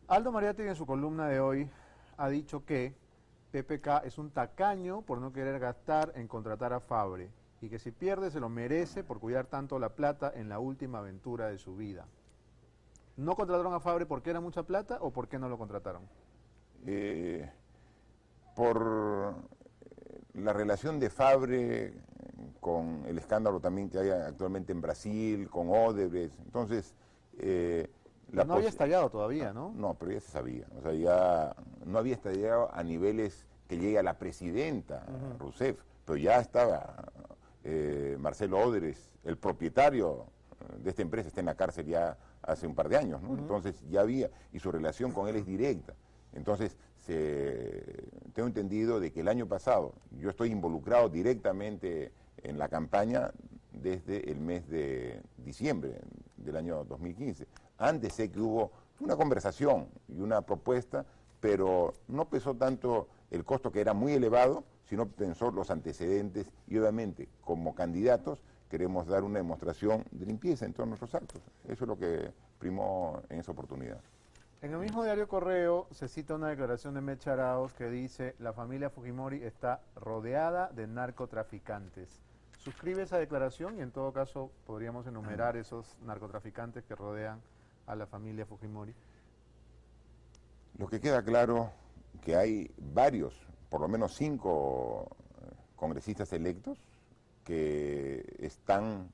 Aldo Mariátegui en su columna de hoy ha dicho que PPK es un tacaño por no querer gastar en contratar a Fabre y que si pierde se lo merece por cuidar tanto la plata en la última aventura de su vida. ¿No contrataron a Fabre porque era mucha plata o por qué no lo contrataron? Por la relación de Fabre con el escándalo también que hay actualmente en Brasil, con Odebrecht, entonces... no había estallado todavía, ¿no? No, pero ya se sabía, o sea, ya no había estallado a niveles que llegue a la presidenta Rousseff, pero ya estaba Marcelo Odebrecht, el propietario de esta empresa, está en la cárcel ya hace un par de años, ¿no? Entonces ya había, y su relación con él es directa. Entonces, tengo entendido de que el año pasado, yo estoy involucrado directamente en la campaña desde el mes de diciembre del año 2015. Antes sé que hubo una conversación y una propuesta, pero no pesó tanto el costo, que era muy elevado, sino pensó los antecedentes, y obviamente como candidatos queremos dar una demostración de limpieza en todos nuestros actos. Eso es lo que primó en esa oportunidad. En el mismo diario Correo se cita una declaración de Mecha Arauz que dice: la familia Fujimori está rodeada de narcotraficantes. ¿Suscribe esa declaración? Y en todo caso podríamos enumerar esos narcotraficantes que rodean a la familia Fujimori. Lo que queda claro que hay varios, por lo menos 5 congresistas electos que están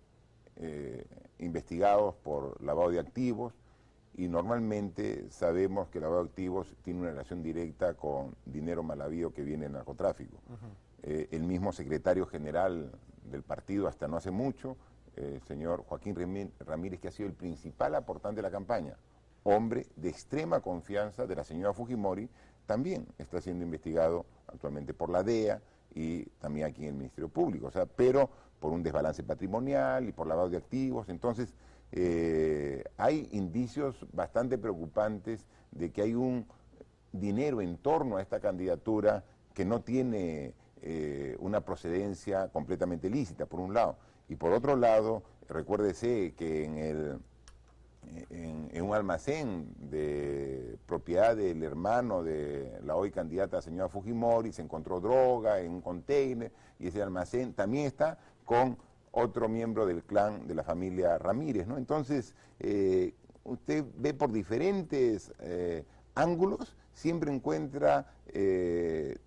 investigados por lavado de activos, y normalmente sabemos que el lavado de activos tiene una relación directa con dinero mal habido que viene del narcotráfico. El mismo secretario general del partido hasta no hace mucho, el señor Joaquín Ramírez, que ha sido el principal aportante de la campaña, hombre de extrema confianza de la señora Fujimori, también está siendo investigado actualmente por la DEA y también aquí en el Ministerio Público, o sea, pero por un desbalance patrimonial y por lavado de activos. Entonces, hay indicios bastante preocupantes de que hay un dinero en torno a esta candidatura que no tiene una procedencia completamente lícita, por un lado. Y por otro lado, recuérdese que en un almacén de propiedad del hermano de la hoy candidata señora Fujimori se encontró droga en un container, y ese almacén también está con otro miembro del clan de la familia Ramírez, ¿no? Entonces, usted ve por diferentes ángulos, siempre encuentra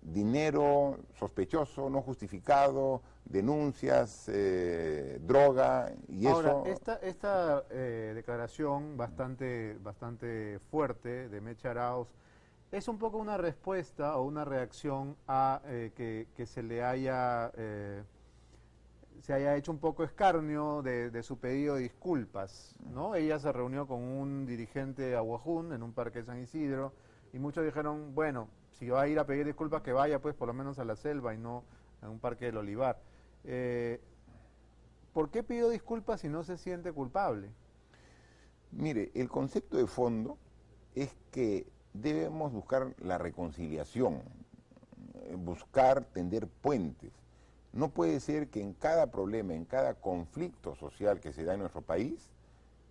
dinero sospechoso, no justificado, denuncias, droga, y ahora, eso... esta declaración bastante fuerte de Mecha Arauz es un poco una respuesta o una reacción a que se haya hecho un poco escarnio de su pedido de disculpas, ¿no? Ella se reunió con un dirigente de Aguajún en un parque de San Isidro y muchos dijeron, bueno, si va a ir a pedir disculpas, que vaya pues por lo menos a la selva y no a un parque del Olivar. ¿Por qué pidió disculpas si no se siente culpable? Mire, el concepto de fondo es que debemos buscar la reconciliación, buscar tender puentes. No puede ser que en cada problema, en cada conflicto social que se da en nuestro país,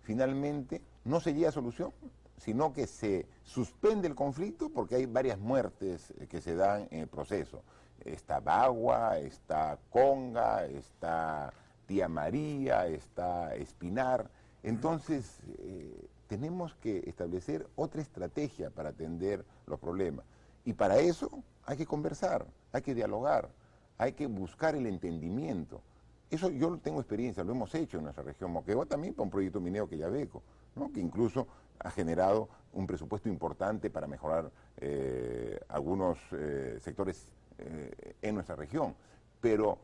finalmente no se llegue a solución, sino que se suspende el conflicto porque hay varias muertes que se dan en el proceso. Está Bagua, está Conga, está Tía María, está Espinar. Entonces, tenemos que establecer otra estrategia para atender los problemas. Y para eso hay que conversar, hay que dialogar, hay que buscar el entendimiento. Eso yo tengo experiencia, lo hemos hecho en nuestra región Moquegua, también para un proyecto minero Quellaveco, ¿no? Que incluso ha generado un presupuesto importante para mejorar algunos sectores en nuestra región. Pero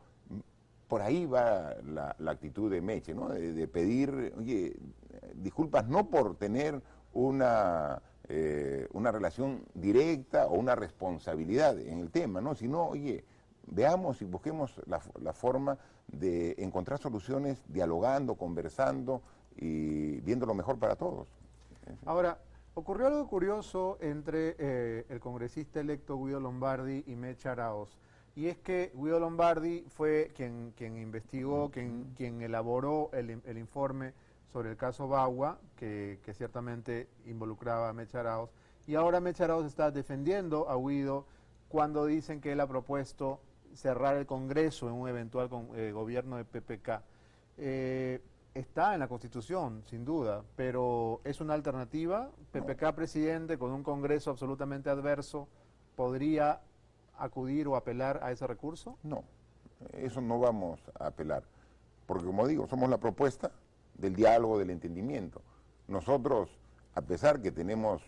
por ahí va la actitud de Meche, ¿no? De pedir, oye, disculpas no por tener una relación directa o una responsabilidad en el tema, ¿no? Sino, oye, veamos y busquemos la forma de encontrar soluciones dialogando, conversando y viendo lo mejor para todos. Ahora, ocurrió algo curioso entre el congresista electo Guido Lombardi y Mecha Araoz, y es que Guido Lombardi fue quien investigó, quien elaboró el informe sobre el caso Bagua, que ciertamente involucraba a Mecha Araoz, y ahora Mecha Araoz está defendiendo a Guido cuando dicen que él ha propuesto cerrar el Congreso en un eventual gobierno de PPK. Está en la Constitución, sin duda, pero ¿es una alternativa? ¿PPK presidente con un Congreso absolutamente adverso podría acudir o apelar a ese recurso? No, eso no vamos a apelar, porque como digo, somos la propuesta del diálogo, del entendimiento. Nosotros, a pesar que tenemos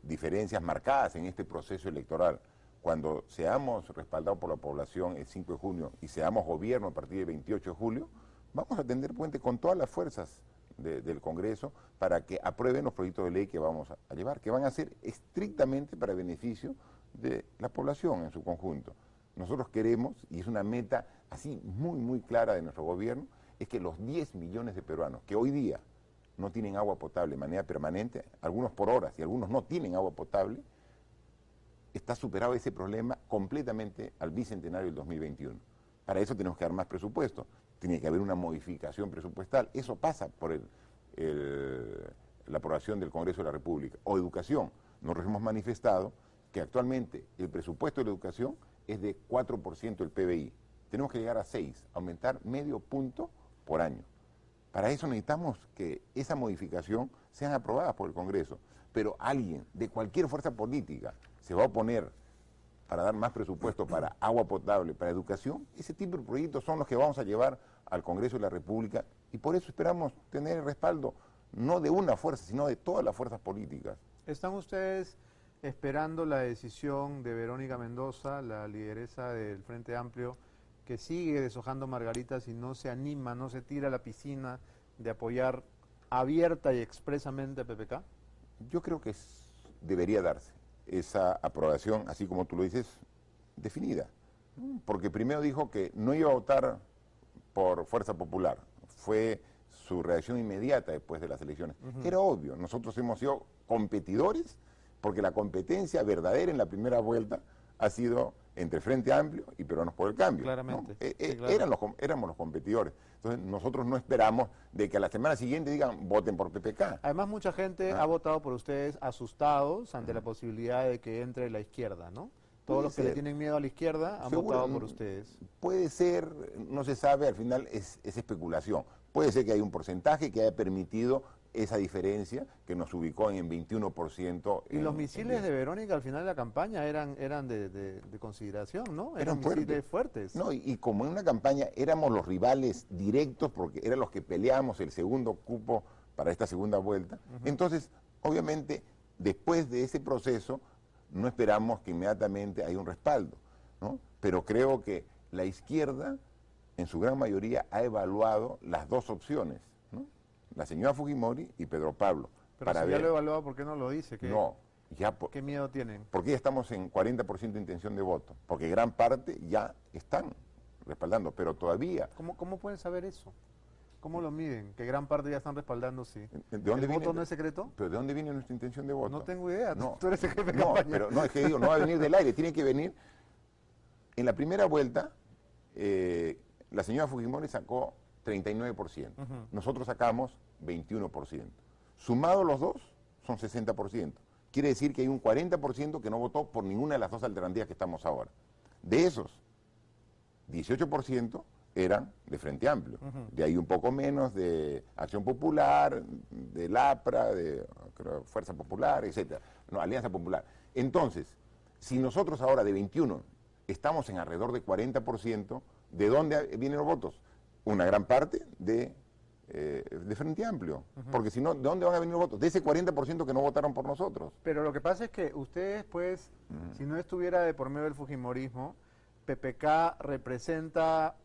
diferencias marcadas en este proceso electoral, cuando seamos respaldados por la población el 5 de junio y seamos gobierno a partir del 28 de julio, vamos a tender puente con todas las fuerzas del Congreso para que aprueben los proyectos de ley que vamos a llevar, que van a ser estrictamente para beneficio de la población en su conjunto. Nosotros queremos, y es una meta así muy clara de nuestro gobierno, es que los 10 millones de peruanos que hoy día no tienen agua potable de manera permanente, algunos por horas y algunos no tienen agua potable, está superado ese problema completamente al bicentenario del 2021. Para eso tenemos que dar más presupuesto, tiene que haber una modificación presupuestal, eso pasa por la aprobación del Congreso de la República. O educación, nosotros hemos manifestado que actualmente el presupuesto de la educación es de 4% del PBI, tenemos que llegar a 6, aumentar medio punto por año. Para eso necesitamos que esa modificación sean aprobadas por el Congreso, pero alguien de cualquier fuerza política se va a oponer para dar más presupuesto para agua potable, para educación. Ese tipo de proyectos son los que vamos a llevar al Congreso de la República y por eso esperamos tener el respaldo no de una fuerza, sino de todas las fuerzas políticas. ¿Están ustedes esperando la decisión de Verónica Mendoza, la lideresa del Frente Amplio, que sigue deshojando margaritas y no se anima, no se tira a la piscina de apoyar abierta y expresamente a PPK? Yo creo que debería darse esa aprobación, así como tú lo dices, definida. Porque primero dijo que no iba a votar por Fuerza Popular. Fue su reacción inmediata después de las elecciones. Era obvio, nosotros hemos sido competidores porque la competencia verdadera en la primera vuelta ha sido entre Frente Amplio y Peruanos por el Cambio. Claramente. ¿No? Sí, claro. Éramos los competidores. Entonces nosotros no esperamos de que a la semana siguiente digan voten por PPK. Además, mucha gente ha votado por ustedes asustados ante la posibilidad de que entre la izquierda, ¿no? Todos los que le tienen miedo a la izquierda han votado por ustedes. Puede ser, no se sabe, al final es especulación. Puede ser que hay un porcentaje que haya permitido esa diferencia que nos ubicó en 21%. Y los misiles de Verónica al final de la campaña eran de consideración, ¿no? Eran misiles fuertes. No, y como en una campaña éramos los rivales directos, porque eran los que peleábamos el segundo cupo para esta segunda vuelta, entonces, obviamente, después de ese proceso, no esperamos que inmediatamente haya un respaldo, ¿no? Pero creo que la izquierda, en su gran mayoría, ha evaluado las dos opciones, ¿no? La señora Fujimori y Pedro Pablo. Pero si ya lo he evaluado, ¿por qué no lo dice? No, ¿Qué miedo tienen? Porque ya estamos en 40% de intención de voto, porque gran parte ya están respaldando, pero todavía... ¿Cómo pueden saber eso? ¿Cómo lo miden? Que gran parte ya están respaldando, sí. ¿De dónde ¿El voto no es secreto? ¿Pero de dónde viene nuestra intención de voto? No tengo idea, no, tú eres el jefe de no, campaña. Pero no, es que digo, no va a venir del aire, tiene que venir... En la primera vuelta, la señora Fujimori sacó 39%, nosotros sacamos 21%. Sumados los dos, son 60%. Quiere decir que hay un 40% que no votó por ninguna de las dos alternativas que estamos ahora. De esos, 18% eran de Frente Amplio. De ahí un poco menos de Acción Popular, de LAPRA, de Fuerza Popular, etc. No, Alianza Popular. Entonces, si nosotros ahora de 21 estamos en alrededor de 40%, ¿de dónde vienen los votos? Una gran parte de Frente Amplio. Porque si no, ¿de dónde van a venir los votos? De ese 40% que no votaron por nosotros. Pero lo que pasa es que ustedes, pues, si no estuviera de por medio del fujimorismo, PPK representa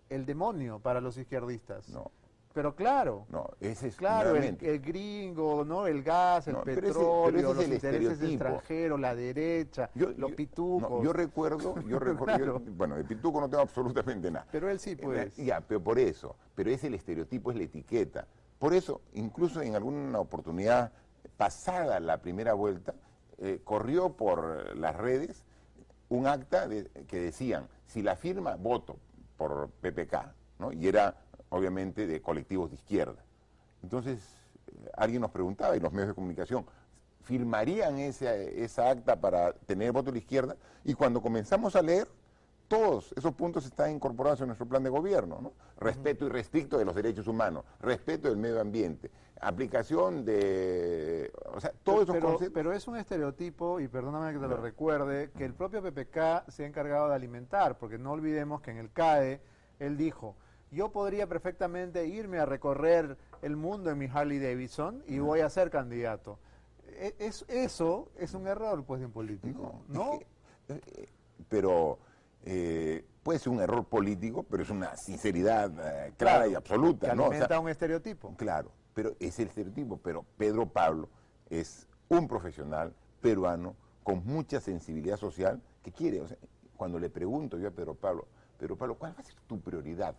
el demonio para los izquierdistas. No. Pero claro, No, ese es claro, nuevamente. el gringo, ¿no? El gas, el No, petróleo, pero los ese es el intereses estereotipo. extranjeros, la derecha, los No, pitucos. yo recuerdo, Claro. bueno, de pituco no tengo absolutamente nada. Pero él sí, pues. Ya, pero por eso, pero es el estereotipo, es la etiqueta. Por eso, incluso en alguna oportunidad pasada la primera vuelta, corrió por las redes un acta que decían, si la firma, voto por PPK, ¿no? Y era obviamente de colectivos de izquierda. Entonces, alguien nos preguntaba, y los medios de comunicación, ¿firmarían esa acta para tener voto de la izquierda? Y cuando comenzamos a leer, todos esos puntos están incorporados en nuestro plan de gobierno, ¿no? Respeto irrestricto de los derechos humanos, respeto del medio ambiente, aplicación de... O sea, todos esos conceptos... Pero es un estereotipo, y perdóname que te lo recuerde, que el propio PPK se ha encargado de alimentar, porque no olvidemos que en el CAE él dijo, yo podría perfectamente irme a recorrer el mundo en mi Harley Davidson y voy a ser candidato. Eso es un error, pues, de un político, ¿no? Pero puede ser un error político, pero es una sinceridad clara y absoluta, que ¿no? alimenta O sea, un estereotipo. claro, pero es el estereotipo. Pero Pedro Pablo es un profesional peruano con mucha sensibilidad social que quiere. O sea, cuando le pregunto yo a Pedro Pablo, ¿cuál va a ser tu prioridad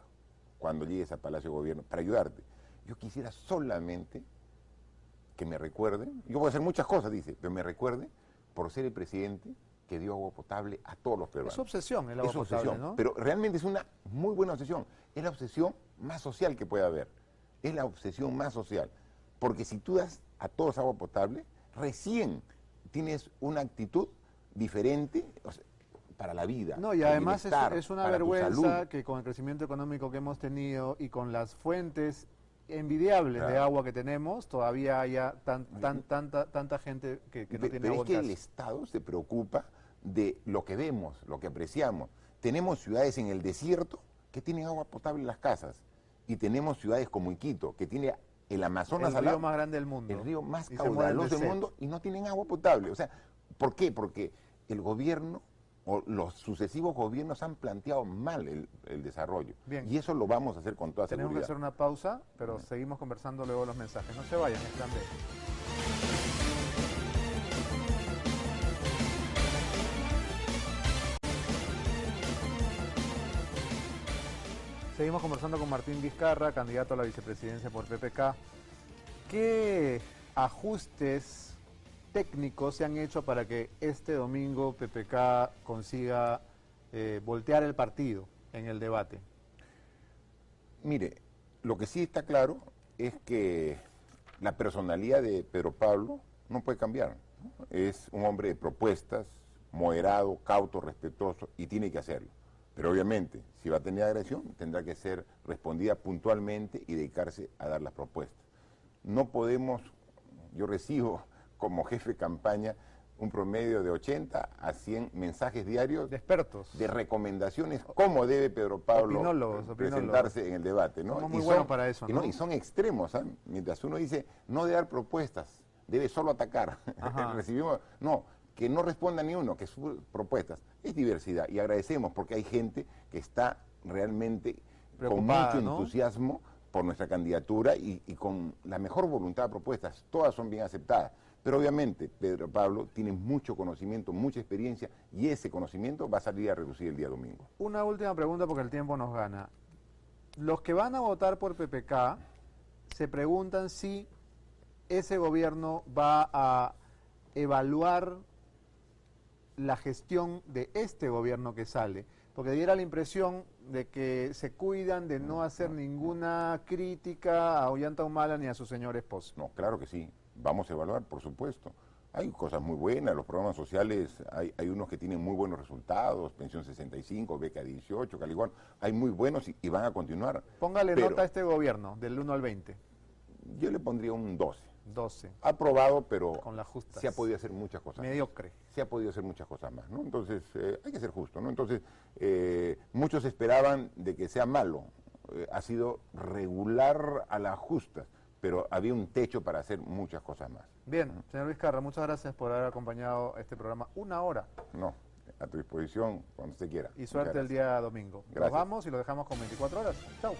cuando llegues a Palacio de Gobierno para ayudarte? Yo quisiera solamente que me recuerden, yo voy a hacer muchas cosas, dice, pero me recuerde por ser el presidente que dio agua potable a todos los peruanos. Es obsesión el agua potable, obsesión, ¿no? pero realmente es una muy buena obsesión. Es la obsesión más social que puede haber. Es la obsesión más social. Porque si tú das a todos agua potable, recién tienes una actitud diferente, o sea, para la vida. No, y para el además bienestar, es una para tu vergüenza salud. que con el crecimiento económico que hemos tenido y con las fuentes envidiables de Claro. agua que tenemos, todavía haya tanta gente que no tiene Pero agua es que en el casa. Estado se preocupa de lo que vemos, lo que apreciamos. Tenemos ciudades en el desierto que tienen agua potable en las casas. Y tenemos ciudades como Iquito, que tiene el Amazonas El al río lado, más grande del mundo. el río más Y se mueren de caudaloso del sed. mundo, y no tienen agua potable. O sea, ¿por qué? Porque el gobierno o los sucesivos gobiernos han planteado mal el desarrollo. Bien. Y eso lo vamos a hacer con toda Tenemos que seguridad. hacer una pausa, pero seguimos conversando luego los mensajes. No se vayan, es Plan B. Seguimos conversando con Martín Vizcarra, candidato a la vicepresidencia por PPK. ¿Qué ajustes técnicos se han hecho para que este domingo PPK consiga voltear el partido en el debate? Mire, lo que sí está claro es que la personalidad de Pedro Pablo no puede cambiar, ¿no? Es un hombre de propuestas, moderado, cauto, respetuoso, y tiene que hacerlo. Pero obviamente, si va a tener agresión, tendrá que ser respondida puntualmente y dedicarse a dar las propuestas. No podemos, yo recibo como jefe de campaña un promedio de 80 a 100 mensajes diarios De expertos. de recomendaciones cómo debe Pedro Pablo Opinólogos. presentarse en el debate, ¿no? Somos muy buenos para eso, ¿no? Y son extremos, ¿ah? Mientras uno dice, no debe dar propuestas, debe solo atacar. Ajá. Recibimos, no, que no responda ni uno, que sus propuestas. Es diversidad, y agradecemos porque hay gente que está realmente Preocupada, con mucho ¿no? entusiasmo por nuestra candidatura y con la mejor voluntad de propuestas. Todas son bien aceptadas. Pero obviamente Pedro Pablo tiene mucho conocimiento, mucha experiencia, y ese conocimiento va a salir a reducir el día domingo. Una última pregunta porque el tiempo nos gana. Los que van a votar por PPK se preguntan si ese gobierno va a evaluar la gestión de este gobierno que sale, porque diera la impresión de que se cuidan de no hacer ninguna crítica a Ollanta Humala ni a su señor esposo. No, claro que sí. Vamos a evaluar, por supuesto. Hay cosas muy buenas, los programas sociales, hay unos que tienen muy buenos resultados, Pensión 65, Beca 18, Caliguán, hay muy buenos y van a continuar. Póngale Pero nota a este gobierno, del 1 al 20. yo le pondría un 12. 12. Aprobado, pero Con las justas. se ha podido hacer muchas cosas más. Mediocre. Se ha podido hacer muchas cosas más, ¿no? Entonces, hay que ser justo, ¿no? Entonces, muchos esperaban de que sea malo. Ha sido regular a las justas, pero había un techo para hacer muchas cosas más. Bien, señor Vizcarra, muchas gracias por haber acompañado este programa 1 hora. No, a tu disposición cuando usted quiera. Y suerte Muchas el día domingo. Nos Gracias. vamos y lo dejamos con 24 horas. Chau.